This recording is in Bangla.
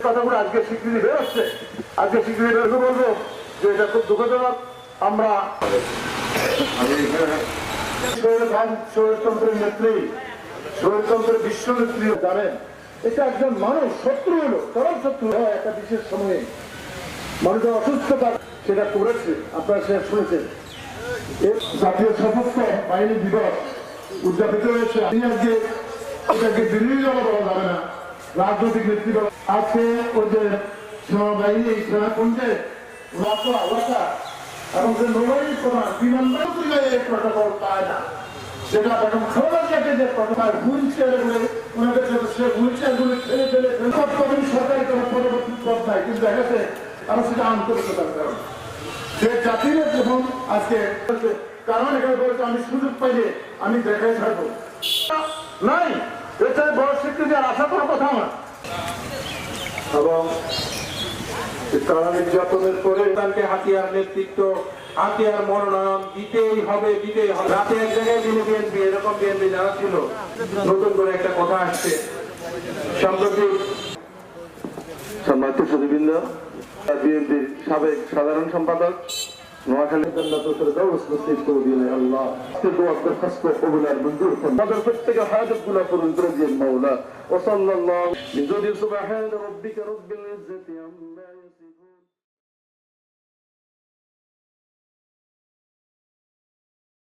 কথাগুলো আজকে স্বীকৃতি বেরোচ্ছে, আজকে স্বীকৃতি বেরোতে বলবো যে এটা খুব দুঃখজনক। আমরা শরীরতন্ত্রের নেত্রী, শরীরতন্ত্রের বিশ্ব নেত্রী জানেন, এটা একজন মানুষ শত্রু হলো, চরম শত্রু হয় একটা বিশেষ সময়ে মানুষের অসুস্থতা সেটা করেছে। আপনারা সেটা শুনেছেন। জাতীয় সশস্ত্র বাহিনী দিবস উদযাপিত হয়েছে। আমি আজকে এটাকে বিরোধী দল বলা যাবে না, রাজনৈতিক নেতৃত্ব। আজকে ওদের সেনাবাহিনী সেনাকুঞ্জে এলাকা এবং যে নৌবাহিনী প্রধান বিমানবন্দর প্রটোকল পায় না, যেটা এখন খাবার জায়গায় যে প্রটোকল হুইল চেয়ারে বলে ওনাদের সে হুইল চেয়ার গুলো ঠেলে ফেলে সরকারি কোনো পরবর্তী পথ নাই, কিন্তু দেখা যাচ্ছে আমরা সেটা আন্তরিকতার কারণ সে জাতির যখন আজকে কারণ এখানে বলেছে আমি সুযোগ পাইলে আমি দেখাই থাকবো নাই, এটা বড় স্বীকৃতি আর আশা করার কথা না। এবং কারণ নির্যাতনের পরে তাকে হাতিয়ার নেতৃত্ব, হাতিয়ার মনোনয়ন দিতেই হবে। রাতে এক জায়গায় দিনে বিএনপি, এরকম বিএনপি যারা ছিল, নতুন করে একটা কথা আসছে সম্প্রতি। সম্মানিত সুধীবৃন্দ, বিএনপির সাবেক সাধারণ সম্পাদক নোয়াখালী প্রত্যেকের হাজত গুলা পূরণ করে দিন মাওলা। ও সাল্লাল্লাহু